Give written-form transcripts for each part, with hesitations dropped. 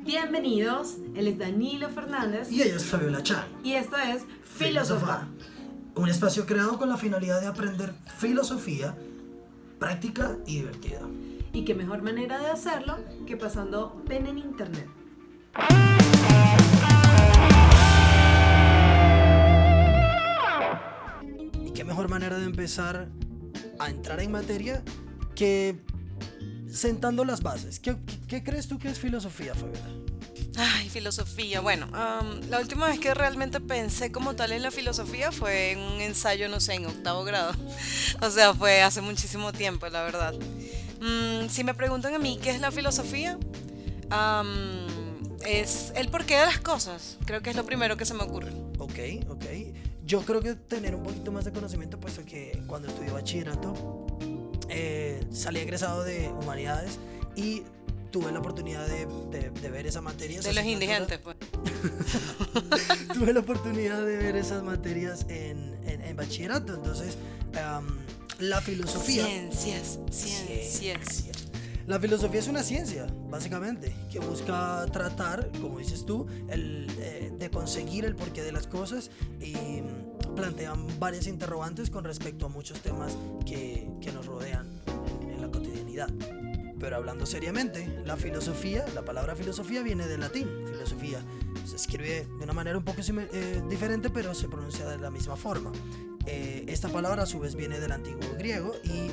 Bienvenidos, él es Danilo Fernández Y ella es Fabiola Chan. y esto es Filosofar. Un espacio creado con la finalidad de aprender filosofía, práctica y divertida. Y qué mejor manera de hacerlo que pasando pena en internet. Y qué mejor manera de empezar a entrar en materia que sentando las bases. ¿Qué crees tú que es filosofía, Fabiola? Ay, filosofía. Bueno, la última vez que realmente pensé como tal en la filosofía fue en un ensayo, no sé, en octavo grado. O sea, fue hace muchísimo tiempo, la verdad. Si me preguntan a mí qué es la filosofía, es el porqué de las cosas. Creo que es lo primero que se me ocurre. Ok. Yo creo que tener un poquito más de conocimiento, puesto que cuando estudié bachillerato salí egresado de humanidades y tuve la oportunidad de ver esa materia. De los indigentes, pues. Tuve la oportunidad de ver esas materias en bachillerato. Entonces, la filosofía... Ciencias. La filosofía es una ciencia, básicamente, que busca tratar, como dices tú, de conseguir el porqué de las cosas y plantean varias interrogantes con respecto a muchos temas que nos rodean en la cotidianidad. Pero hablando seriamente, la palabra filosofía viene del latín. Filosofía se escribe de una manera un poco diferente, pero se pronuncia de la misma forma. Esta palabra a su vez viene del antiguo griego y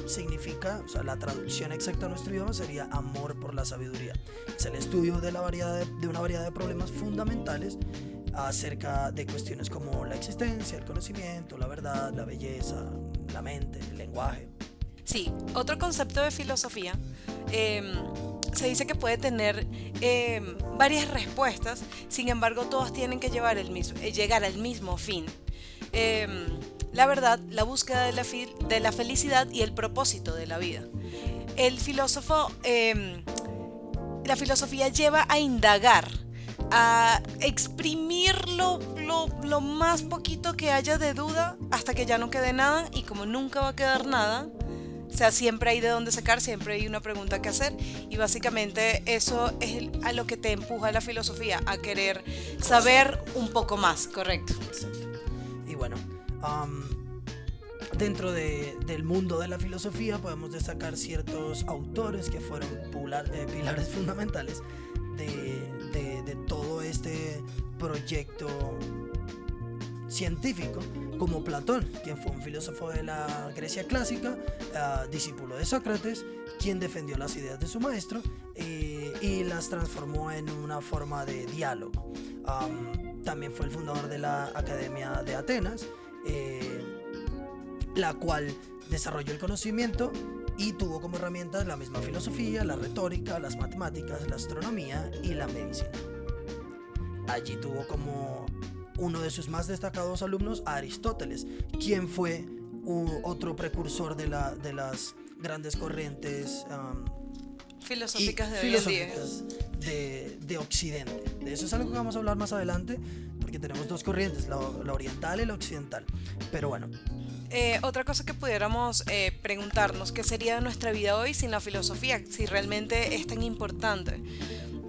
significa, o sea, la traducción exacta a nuestro idioma sería amor por la sabiduría. Es el estudio de una variedad de problemas fundamentales acerca de cuestiones como la existencia, el conocimiento, la verdad, la belleza, la mente, el lenguaje. Sí, otro concepto de filosofía se dice que puede tener varias respuestas, sin embargo todas tienen que llegar al mismo fin. La verdad, la búsqueda de la felicidad y el propósito de la vida. La filosofía lleva a indagar, a exprimir lo más poquito que haya de duda hasta que ya no quede nada, y como nunca va a quedar nada, o sea, siempre hay de dónde sacar, siempre hay una pregunta que hacer, y básicamente eso es a lo que te empuja la filosofía, a querer saber un poco más, correcto. Exacto. Y bueno, dentro del mundo de la filosofía podemos destacar ciertos autores que fueron pilares fundamentales de todo este proyecto científico, como Platón, quien fue un filósofo de la Grecia clásica, discípulo de Sócrates, quien defendió las ideas de su maestro y las transformó en una forma de diálogo. También fue el fundador de la Academia de Atenas, la cual desarrolló el conocimiento y tuvo como herramientas la misma filosofía, la retórica, las matemáticas, la astronomía y la medicina. Allí tuvo como uno de sus más destacados alumnos a Aristóteles, quien fue otro precursor de las grandes corrientes filosóficas de hoy en día. De Occidente. De eso es algo que vamos a hablar más adelante, porque tenemos dos corrientes, la oriental y la occidental. Pero bueno. Otra cosa que pudiéramos preguntarnos, ¿qué sería de nuestra vida hoy sin la filosofía? Si realmente es tan importante.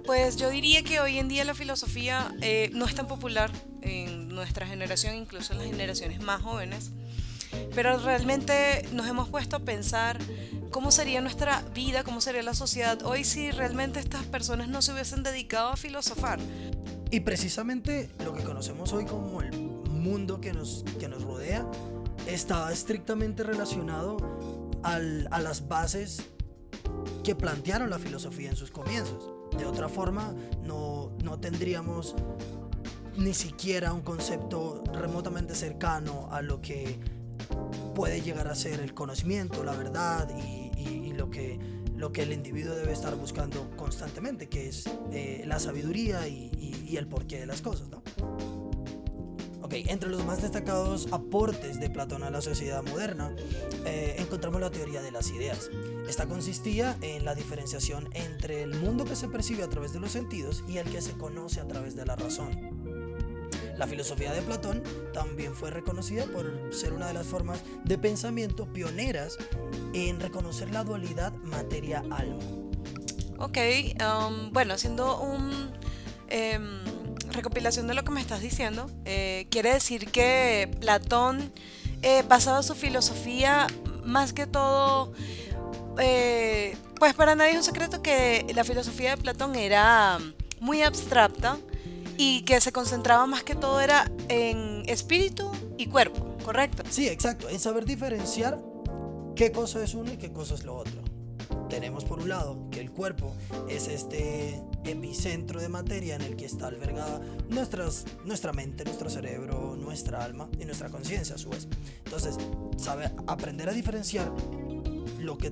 Pues yo diría que hoy en día la filosofía no es tan popular en nuestra generación, incluso en las generaciones más jóvenes, pero realmente nos hemos puesto a pensar cómo sería nuestra vida, cómo sería la sociedad hoy si realmente estas personas no se hubiesen dedicado a filosofar. Y precisamente lo que conocemos hoy como el mundo que nos rodea está estrictamente relacionado a las bases que plantearon la filosofía en sus comienzos. De otra forma, no tendríamos ni siquiera un concepto remotamente cercano a lo que puede llegar a ser el conocimiento, la verdad y lo que el individuo debe estar buscando constantemente, que es la sabiduría y el porqué de las cosas, ¿no? Ok, entre los más destacados aportes de Platón a la sociedad moderna encontramos la teoría de las ideas. Esta consistía en la diferenciación entre el mundo que se percibe a través de los sentidos y el que se conoce a través de la razón. La filosofía de Platón también fue reconocida por ser una de las formas de pensamiento pioneras en reconocer la dualidad materia-alma. Ok, bueno, haciendo un recopilación de lo que me estás diciendo, quiere decir que Platón basaba su filosofía más que todo, pues para nadie es un secreto que la filosofía de Platón era muy abstracta y que se concentraba más que todo era en espíritu y cuerpo, ¿correcto? Sí, exacto, en saber diferenciar qué cosa es uno y qué cosa es lo otro. Tenemos por un lado que el cuerpo es este epicentro de materia en el que está albergada nuestra mente, nuestro cerebro, nuestra alma y nuestra conciencia a su vez. Entonces, aprender a diferenciar lo que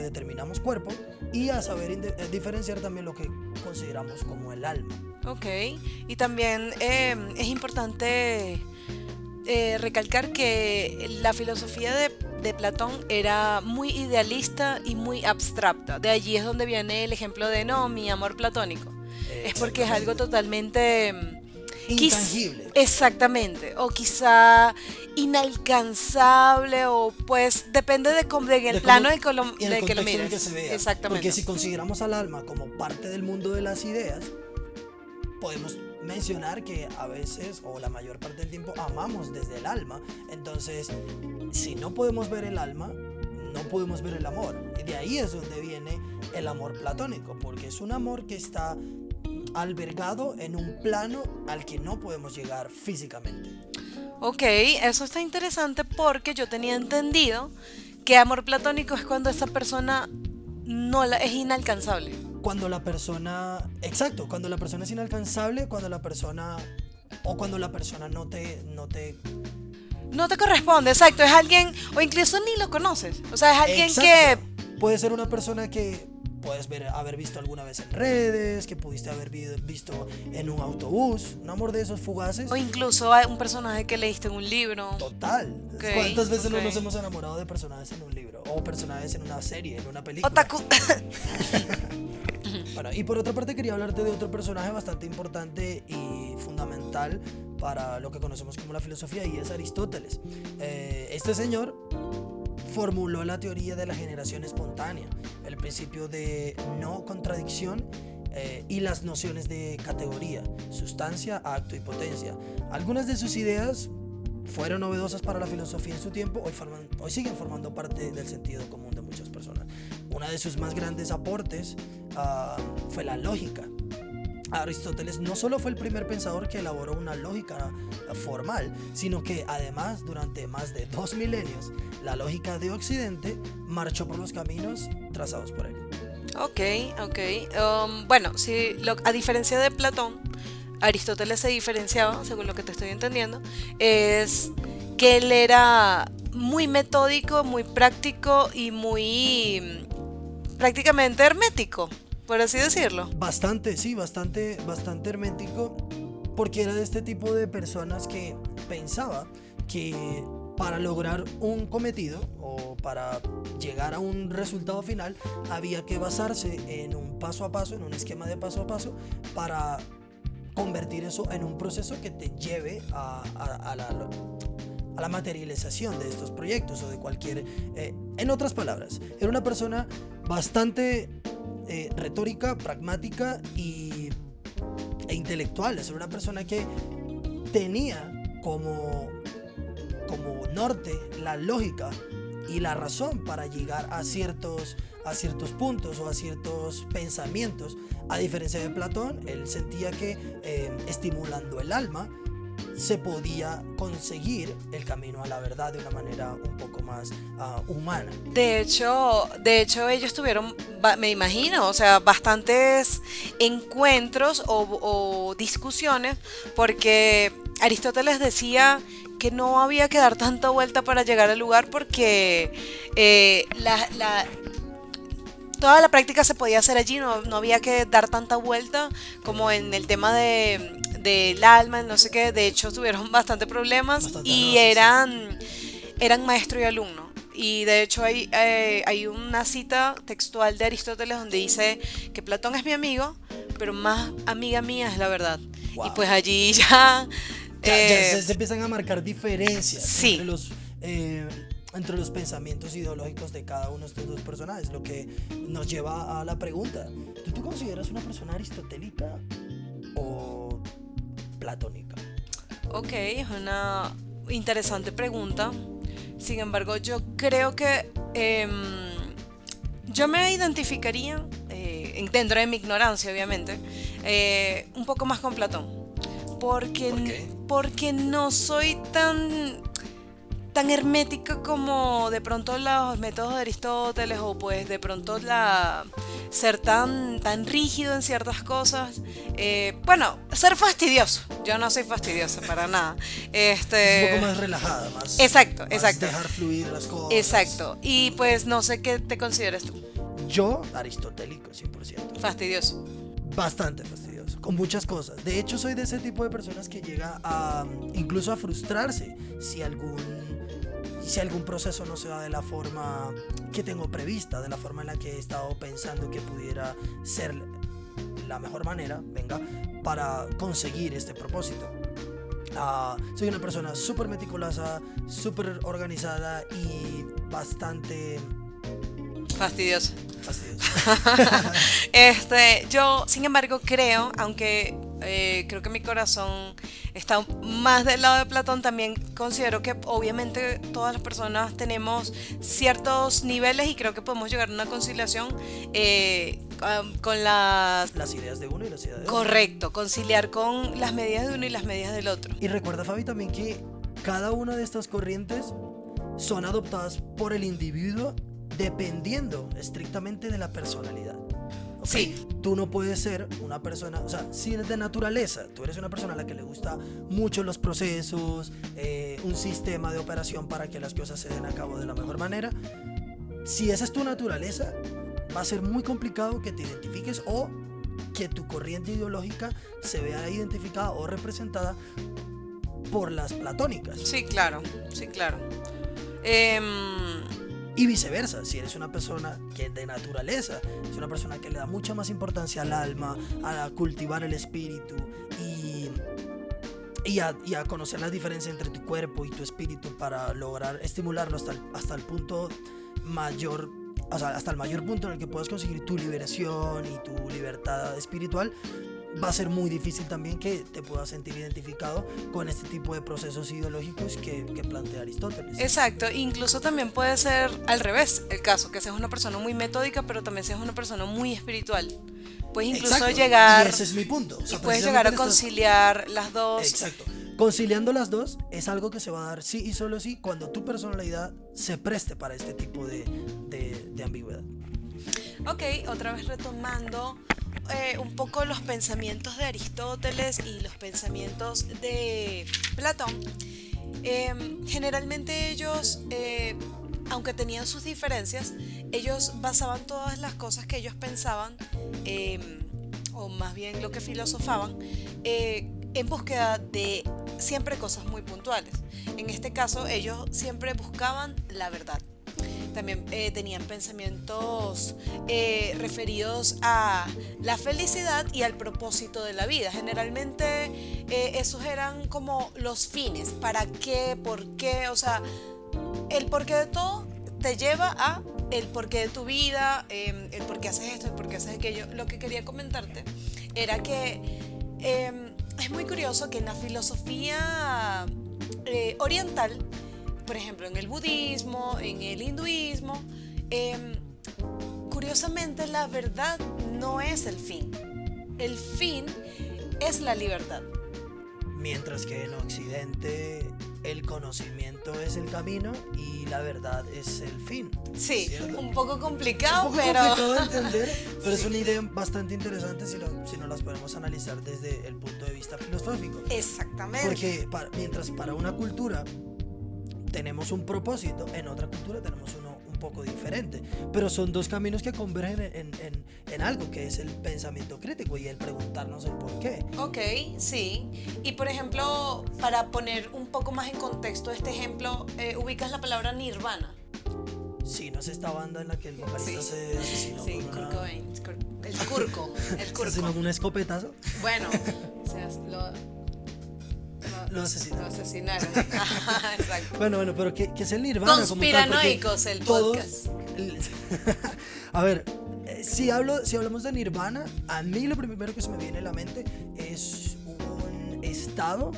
determinamos cuerpo y a saber diferenciar también lo que consideramos como el alma. Ok, y también es importante recalcar que la filosofía de Platón era muy idealista y muy abstracta. De allí es donde viene el ejemplo de no, mi amor platónico. Es porque es algo totalmente intangible. Exactamente, o quizá inalcanzable, o pues depende de el plano de que lo mires. Que se vea. Exactamente. Porque si consideramos al alma como parte del mundo de las ideas, podemos mencionar que a veces o la mayor parte del tiempo amamos desde el alma. Entonces, si no podemos ver el alma, no podemos ver el amor. Y de ahí es donde viene el amor platónico, porque es un amor que está albergado en un plano al que no podemos llegar físicamente. Ok, eso está interesante porque yo tenía entendido que amor platónico es cuando esa persona es inalcanzable. Cuando la persona es inalcanzable, cuando la persona no te corresponde, exacto, es alguien, o incluso ni lo conoces, o sea, es alguien exacto. Puede ser una persona que puedes haber visto alguna vez en redes, que pudiste haber visto en un autobús, un amor de esos fugaces. O incluso a un personaje que leíste en un libro. Total. Okay, ¿Cuántas veces no nos hemos enamorado de personajes en un libro? O personajes en una serie, en una película. Otaku. Bueno, y por otra parte quería hablarte de otro personaje bastante importante y fundamental para lo que conocemos como la filosofía, y es Aristóteles. Este señor formuló la teoría de la generación espontánea, el principio de no contradicción y las nociones de categoría, sustancia, acto y potencia. Algunas de sus ideas fueron novedosas para la filosofía en su tiempo, hoy siguen formando parte del sentido común de muchas personas. Una de sus más grandes aportes fue la lógica. Aristóteles no solo fue el primer pensador que elaboró una lógica formal, sino que además durante más de 2 milenios la lógica de Occidente marchó por los caminos trazados por él. Ok. Bueno, sí, a diferencia de Platón, Aristóteles se diferenciaba, según lo que te estoy entendiendo, es que él era muy metódico, muy práctico y muy prácticamente hermético, por así decirlo. Bastante hermético, porque era de este tipo de personas que pensaba que para lograr un cometido o para llegar a un resultado final había que basarse en un paso a paso, en un esquema de paso a paso, para convertir eso en un proceso que te lleve a la materialización de estos proyectos o de cualquier... en otras palabras, era una persona bastante retórica, pragmática e intelectual. Es una persona que tenía como norte la lógica y la razón para llegar a ciertos puntos o a ciertos pensamientos. A diferencia de Platón, él sentía que estimulando el alma se podía conseguir el camino a la verdad de una manera un poco más humana. De hecho, ellos tuvieron, me imagino, o sea, bastantes encuentros o discusiones, porque Aristóteles decía que no había que dar tanta vuelta para llegar al lugar, porque toda la práctica se podía hacer allí, no había que dar tanta vuelta como en el tema del alma, no sé qué. De hecho tuvieron bastante problemas y eran maestro y alumno. Y de hecho hay una cita textual de Aristóteles donde dice que Platón es mi amigo, pero más amiga mía es la verdad. Wow. Y pues allí ya se empiezan a marcar diferencias sí. entre entre los pensamientos ideológicos de cada uno de estos dos personajes, lo que nos lleva a la pregunta: ¿tú te consideras una persona aristotélica o platónica? Ok, es una interesante pregunta. Sin embargo, yo creo que yo me identificaría, dentro de mi ignorancia obviamente, un poco más con Platón. Porque, ¿Por qué? porque no soy tan hermética como de pronto los métodos de Aristóteles, o pues de pronto ser tan rígido en ciertas cosas. Bueno, ser fastidioso. Yo no soy fastidiosa para nada. Es un poco más relajada, más, Exacto, más exacto. dejar fluir las cosas. Exacto. Y pues no sé qué te consideras tú. Yo, aristotélico, 100%. Fastidioso. Bastante fastidioso, con muchas cosas. De hecho, soy de ese tipo de personas que llega a incluso a frustrarse si algún proceso no se da de la forma que tengo prevista, de la forma en la que he estado pensando que pudiera ser la mejor manera, para conseguir este propósito. Soy una persona súper meticulosa, súper organizada y bastante Fastidioso. fastidiosa. Yo, sin embargo, creo, aunque creo que mi corazón está más del lado de Platón, también considero que obviamente todas las personas tenemos ciertos niveles y creo que podemos llegar a una conciliación con Las ideas de uno y las ideas de otro. Correcto, conciliar con las medidas de uno y las medidas del otro. Y recuerda, Fabi, también que cada una de estas corrientes son adoptadas por el individuo dependiendo estrictamente de la personalidad. ¿Ok? Sí. Tú no puedes ser una persona, o sea, si de naturaleza tú eres una persona a la que le gusta mucho los procesos, un sistema de operación para que las cosas se den a cabo de la mejor manera, si esa es tu naturaleza, va a ser muy complicado que te identifiques o que tu corriente ideológica se vea identificada o representada por las platónicas. Sí, claro, sí, claro. Y viceversa, si eres una persona que de naturaleza es una persona que le da mucha más importancia al alma, a cultivar el espíritu y a conocer la diferencia entre tu cuerpo y tu espíritu para lograr estimularlo hasta el punto mayor, o sea, hasta el mayor punto en el que puedas conseguir tu liberación y tu libertad espiritual, va a ser muy difícil también que te puedas sentir identificado con este tipo de procesos ideológicos que plantea Aristóteles. Exacto, incluso también puede ser al revés el caso, que seas una persona muy metódica, pero también seas una persona muy espiritual. Puedes incluso Exacto, llegar, y ese es mi punto. O sea, y puedes llegar a precisamente conciliar las dos. Exacto. Conciliando las dos es algo que se va a dar sí y solo sí cuando tu personalidad se preste para este tipo de ambigüedad. Ok, otra vez retomando un poco los pensamientos de Aristóteles y los pensamientos de Platón. Generalmente ellos, aunque tenían sus diferencias, ellos basaban todas las cosas que ellos pensaban, o más bien lo que filosofaban, en búsqueda de siempre cosas muy puntuales. En este caso, ellos siempre buscaban la verdad. También tenían pensamientos referidos a la felicidad y al propósito de la vida. Generalmente esos eran como los fines. ¿Para qué? ¿Por qué? O sea, el porqué de todo te lleva a el porqué de tu vida, el por qué haces esto, el por qué haces aquello. Lo que quería comentarte era que es muy curioso que en la filosofía oriental, por ejemplo, en el budismo, en el hinduismo, curiosamente la verdad no es el fin. El fin es la libertad. Mientras que en Occidente el conocimiento es el camino y la verdad es el fin. Sí, ¿cierto? un poco complicado, Un poco pero... complicado de entender, pero es una idea bastante interesante si no las podemos analizar desde el punto de vista filosófico. Exactamente. Porque mientras para una cultura tenemos un propósito, en otra cultura tenemos uno un poco diferente, pero son dos caminos que convergen en algo que es el pensamiento crítico y el preguntarnos el por qué. Ok, sí. Y por ejemplo, para poner un poco más en contexto este ejemplo, ubicas la palabra nirvana. Sí, no es esta banda en la que el vocalista Sí. se asesinó Sí, con Kurt una... Cobain, el curco, el se curco. asesinó con un escopetazo. Bueno, o sea, Lo asesinaron. Lo asesinaron. Ajá, exacto. Bueno, pero ¿qué es el nirvana? Como tal? Porque Conspiranoicos el todos- podcast. el- A ver, si hablamos de nirvana, a mí lo primero que se me viene a la mente es un estado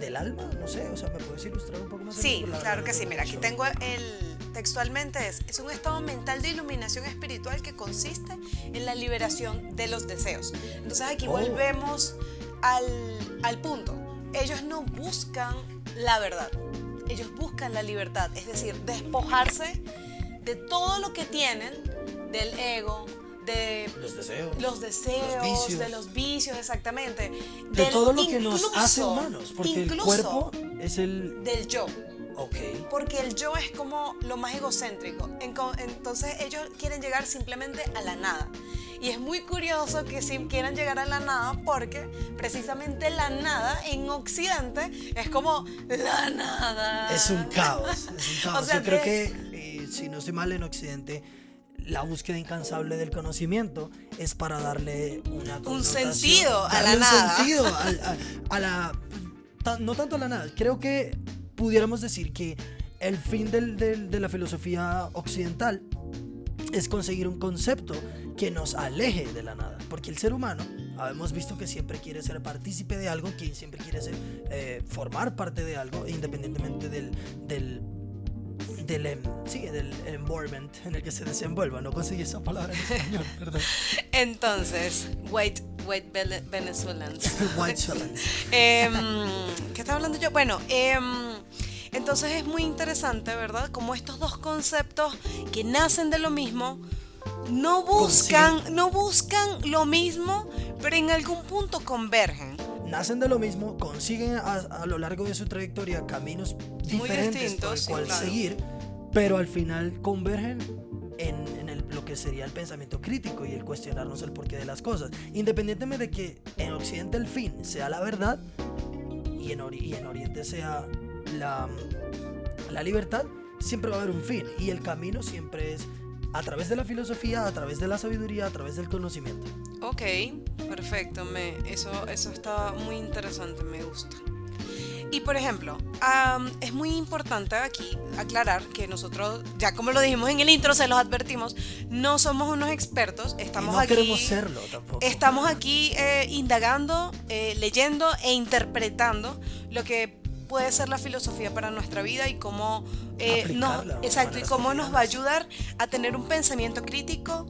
del alma, no sé, o sea, ¿me puedes ilustrar un poco más? Sí, Por la claro verdad, que sí. no Mira, aquí sé. tengo textualmente es un estado mental de iluminación espiritual que consiste en la liberación de los deseos. Entonces aquí Oh. volvemos al punto. Ellos no buscan la verdad, ellos buscan la libertad, es decir, despojarse de todo lo que tienen, del ego, de Los deseos. los deseos, vicios. de los vicios, exactamente. De todo lo que nos incluso- hace humanos, porque el incluso cuerpo es el... del yo. Ok. Porque el yo es como lo más egocéntrico. Entonces ellos quieren llegar simplemente a la nada. Y es muy curioso que sí quieran llegar a la nada porque precisamente la nada en Occidente es como la nada. Es un caos, es un caos. O sea, Yo creo que, si no estoy mal, en Occidente, la búsqueda incansable del conocimiento es para darle una connotación, sentido a la darle un nada. sentido a la... No tanto a la nada, creo que pudiéramos decir que el fin de la filosofía occidental es conseguir un concepto que nos aleje de la nada, porque el ser humano hemos visto que siempre quiere ser partícipe de algo, que siempre quiere ser, formar parte de algo, independientemente del environment en el que se desenvuelva. No conseguí esa palabra en español, perdón. Entonces, white Venezuelans. White challenge. ¿Qué estaba hablando yo? Bueno, entonces es muy interesante, ¿verdad? Como estos dos conceptos que nacen de lo mismo no buscan lo mismo, pero en algún punto convergen. Nacen de lo mismo, consiguen a lo largo de su trayectoria caminos diferentes distintos, por el sí, cual claro. seguir, pero al final convergen en lo que sería el pensamiento crítico y el cuestionarnos el porqué de las cosas. Independientemente de que en Occidente el fin sea la verdad y en Oriente sea la libertad, siempre va a haber un fin y el camino siempre es a través de la filosofía, a través de la sabiduría, a través del conocimiento. Ok, perfecto. Eso está muy interesante, me gusta. Y por ejemplo, es muy importante aquí aclarar que nosotros, ya como lo dijimos en el intro, se los advertimos, no somos unos expertos, estamos y no aquí. queremos serlo tampoco. Estamos aquí indagando, leyendo e interpretando lo que puede ser la filosofía para nuestra vida y cómo Aplicarla de exacto, y maneras cómo nos va a cotidianas. ayudar a tener un pensamiento crítico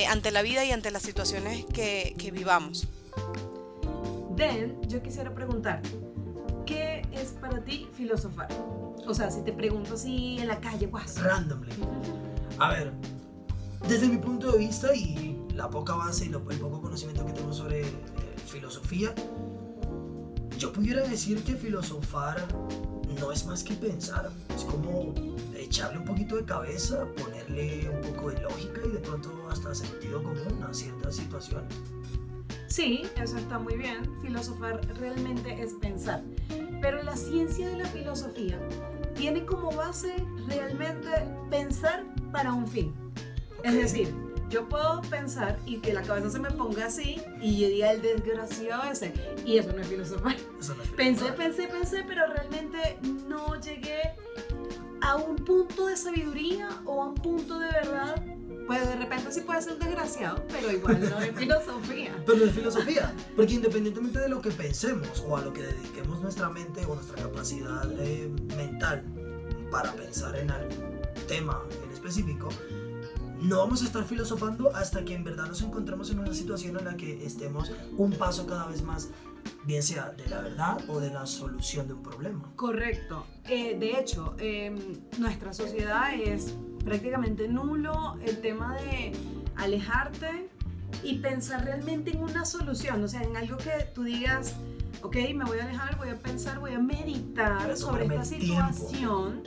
ante la vida y ante las situaciones que vivamos. Den, yo quisiera preguntar, ¿qué es para ti filosofar? O sea, si te pregunto así en la calle, guas. Randomly. A ver, desde mi punto de vista y la poca base y el poco conocimiento que tengo sobre filosofía, yo pudiera decir que filosofar no es más que pensar, es como echarle un poquito de cabeza, ponerle un poco de lógica y de pronto hasta sentido común a ciertas situaciones. Sí, eso está muy bien. Filosofar realmente es pensar. Pero la ciencia de la filosofía tiene como base realmente pensar para un fin. Es decir, yo puedo pensar y que la cabeza se me ponga así y yo diga el desgraciado ese. Y eso no es filosofar. Eso no es Pensé, filosofar. pero realmente no llegué a un punto de sabiduría o a un punto de verdad. Pues de repente sí puede ser desgraciado, pero igual no es filosofía. Pero no es filosofía, porque independientemente de lo que pensemos o a lo que dediquemos nuestra mente o nuestra capacidad mental para pensar en algún tema en específico, no vamos a estar filosofando hasta que en verdad nos encontremos en una situación en la que estemos un paso cada vez más, bien sea de la verdad o de la solución de un problema. Correcto. De hecho, nuestra sociedad es prácticamente nulo el tema de alejarte y pensar realmente en una solución, o sea, en algo que tú digas, ok, me voy a alejar, voy a pensar, voy a meditar Voy a sobre tomarme esta el tiempo. situación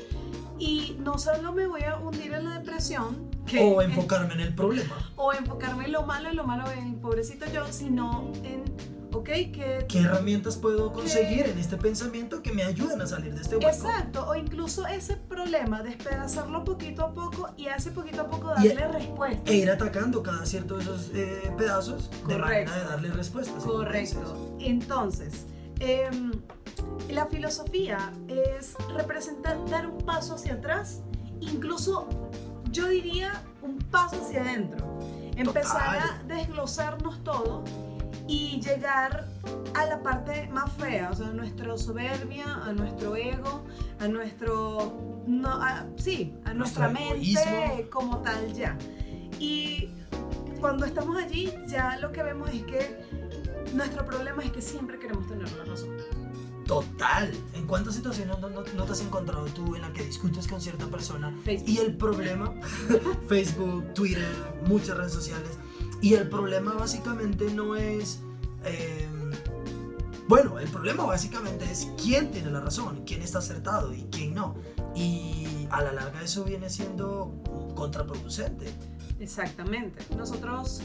y no solo me voy a hundir en la depresión O enfocarme en el problema. o enfocarme en lo malo, en el pobrecito yo, sino en, ok, que... ¿Qué herramientas puedo conseguir en este pensamiento que me ayuden a salir de este hueco? Exacto, o incluso ese problema, despedazarlo poquito a poco y hace poquito a poco Y- darle respuesta. E ir atacando cada cierto de esos pedazos de Correcto. manera de darle respuestas. Correcto. Entonces, La filosofía es representar, dar un paso hacia atrás, incluso yo diría un paso hacia adentro, empezar a desglosarnos todo y llegar a la parte más fea, o sea, a nuestra soberbia, a nuestro ego, a nuestro, a nuestra mente egoísmo como tal ya. Y cuando estamos allí, ya lo que vemos es que nuestro problema es que siempre queremos tener la razón. Total. ¿En cuántas situaciones no te has encontrado tú en la que discutes con cierta persona Facebook. y el problema, Facebook, Twitter, muchas redes sociales, y el problema básicamente no es, el problema básicamente es quién tiene la razón, quién está acertado y quién no, y a la larga eso viene siendo contraproducente. Exactamente. Nosotros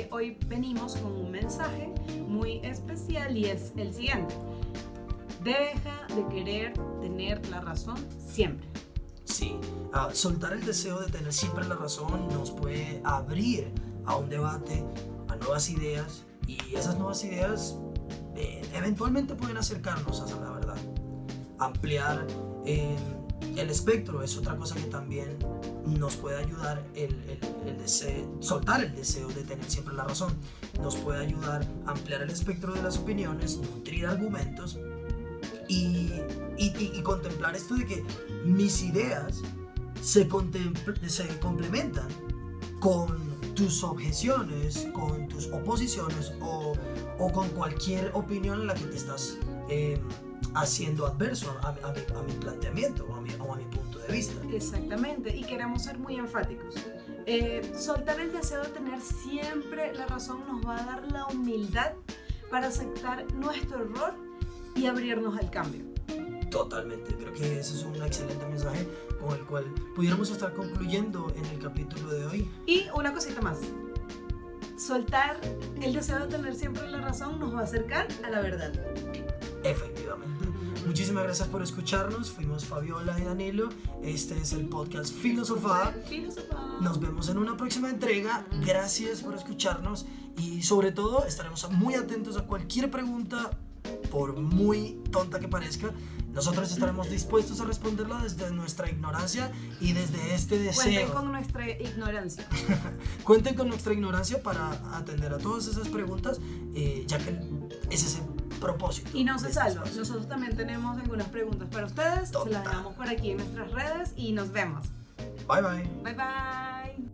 hoy venimos con un mensaje muy especial y es el siguiente. Deja de querer tener la razón siempre. Sí, soltar el deseo de tener siempre la razón nos puede abrir a un debate, a nuevas ideas, y esas nuevas ideas eventualmente pueden acercarnos a la verdad. Ampliar el espectro es otra cosa que también nos puede ayudar, soltar el deseo de tener siempre la razón. Nos puede ayudar a ampliar el espectro de las opiniones, nutrir argumentos y contemplar esto de que mis ideas se complementan con tus objeciones, con tus oposiciones o con cualquier opinión en la que te estás haciendo adverso a mi planteamiento o a mi punto de vista. Exactamente, y queremos ser muy enfáticos. Soltar el deseo de tener siempre la razón nos va a dar la humildad para aceptar nuestro error y abrirnos al cambio. Totalmente, creo que ese es un excelente mensaje con el cual pudiéramos estar concluyendo en el capítulo de hoy. Y una cosita más, soltar el deseo de tener siempre la razón nos va a acercar a la verdad. Efectivamente. Muchísimas gracias por escucharnos. Fuimos Fabiola y Danilo. Este es el podcast Filosofá. Nos vemos en una próxima entrega. Gracias por escucharnos y sobre todo estaremos muy atentos a cualquier pregunta, por muy tonta que parezca. Nosotros estaremos dispuestos a responderla desde nuestra ignorancia y desde este deseo. Cuenten con nuestra ignorancia. Cuenten con nuestra ignorancia para atender a todas esas preguntas, ya que ese es el propósito. Y no se salva. Nosotros también tenemos algunas preguntas para ustedes. Total. Se las dejamos por aquí en nuestras redes y nos vemos. Bye bye. Bye bye.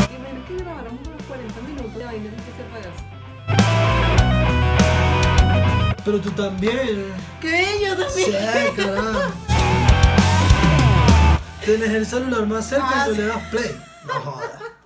Primero que grabáramos unos 40 minutos de vaina que se pagas. Pero tú también. ¿Qué? Yo también. Sí, carajo. Tienes el celular más cerca y tú le das play. No jodas.